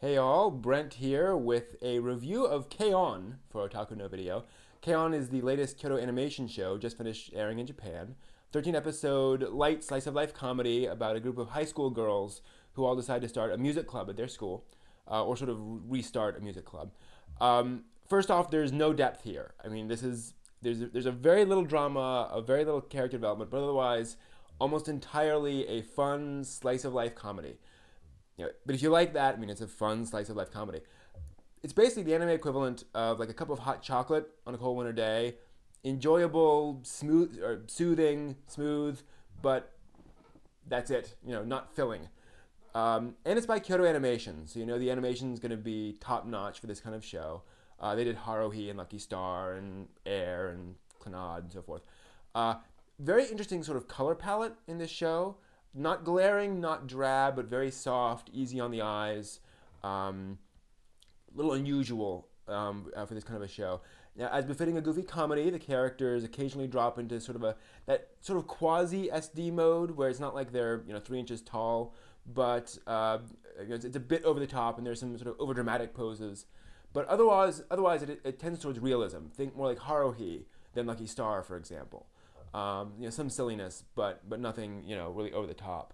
Hey all, Brent here with a review of K-On! For Otaku no Video. K-On! Is the latest Kyoto Animation show, just finished airing in Japan. 13-episode light slice-of-life comedy about a group of high school girls who all decide to start a music club at their school, or sort of restart a music club. First off, there's no depth here. I mean, there's a very little drama, a very little character development, but otherwise almost entirely a fun slice-of-life comedy. But if you like that, I mean, it's a fun slice of life comedy. It's basically the anime equivalent of like a cup of hot chocolate on a cold winter day. Enjoyable, smooth, or soothing, smooth, but that's it. Not filling. And it's by Kyoto Animation, so the animation is going to be top notch for this kind of show. They did Haruhi and Lucky Star and Air and Clannad and so forth. Very interesting sort of color palette in this show. Not glaring, not drab, but very soft, easy on the eyes. A little unusual for this kind of a show. Now, as befitting a goofy comedy, the characters occasionally drop into that sort of quasi SD mode, where it's not like they're 3 inches tall, but it's a bit over the top, and there's some sort of overdramatic poses. But otherwise, it tends towards realism. Think more like Haruhi than Lucky Star, for example. Some silliness, but nothing really over the top.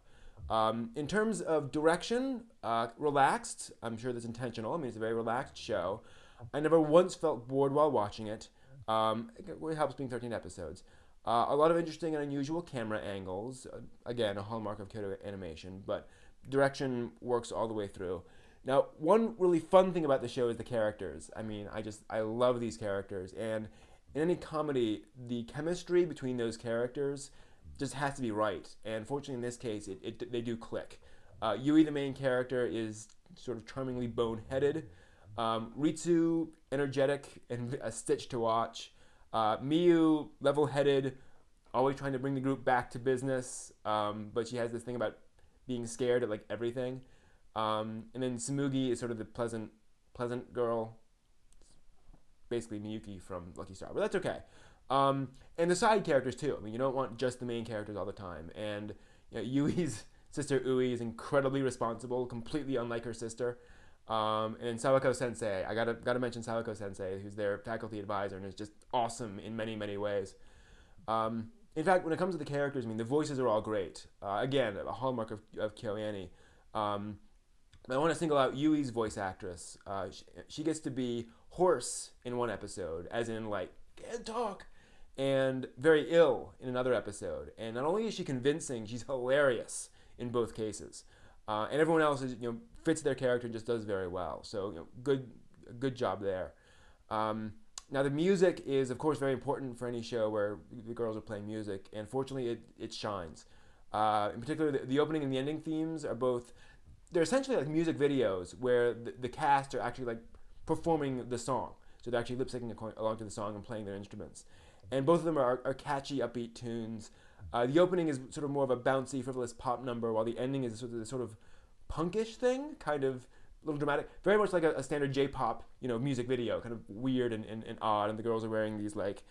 In terms of direction, relaxed. I'm sure that's intentional. I mean, it's a very relaxed show. I never once felt bored while watching it. It helps being 13 episodes. A lot of interesting and unusual camera angles. Again, a hallmark of Kyoto Animation, but direction works all the way through. Now, one really fun thing about the show is the characters. I mean, I love these characters, and in any comedy, the chemistry between those characters just has to be right. And fortunately, in this case, they do click. Yui, the main character, is sort of charmingly boneheaded. Ritsu, energetic and a stitch to watch. Miyu, level-headed, always trying to bring the group back to business, but she has this thing about being scared of like everything. And then Tsumugi is sort of the pleasant girl. Basically Miyuki from Lucky Star, but that's okay. And the side characters too. I mean, you don't want just the main characters all the time. And Yui's sister Ui is incredibly responsible, completely unlike her sister. And Sawako Sensei, I gotta mention Sawako Sensei, who's their faculty advisor and is just awesome in many ways. In fact, when it comes to the characters, I mean, the voices are all great. Again, a hallmark of KyoAni. I want to single out Yui's voice actress. She gets to be hoarse in one episode, as in like, can't talk, and very ill in another episode. And not only is she convincing, she's hilarious in both cases. And everyone else fits their character and just does very well. So good job there. Now the music is of course very important for any show where the girls are playing music, and fortunately it shines. In particular, the opening and the ending themes are both. They're essentially like music videos where the cast are actually like performing the song. So they're actually lip syncing along to the song and playing their instruments. And both of them are catchy, upbeat tunes. The opening is sort of more of a bouncy, frivolous pop number, while the ending is sort of punkish thing, kind of a little dramatic, very much like a standard J-pop, music video, kind of weird and odd. And the girls are wearing these like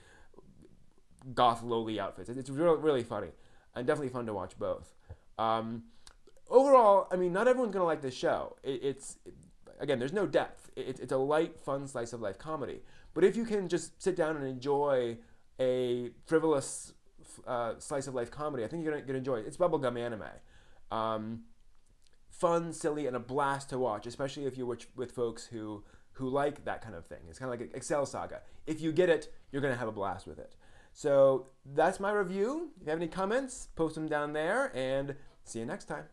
goth lowly outfits. It's really funny, and definitely fun to watch both. Overall, I mean, not everyone's gonna like this show. Again, there's no depth. It's a light, fun slice of life comedy. But if you can just sit down and enjoy a frivolous slice of life comedy, I think you're gonna enjoy it. It's bubblegum anime. Fun, silly, and a blast to watch, especially if you're with folks who like that kind of thing. It's kind of like Excel Saga. If you get it, you're gonna have a blast with it. So that's my review. If you have any comments, post them down there, and see you next time.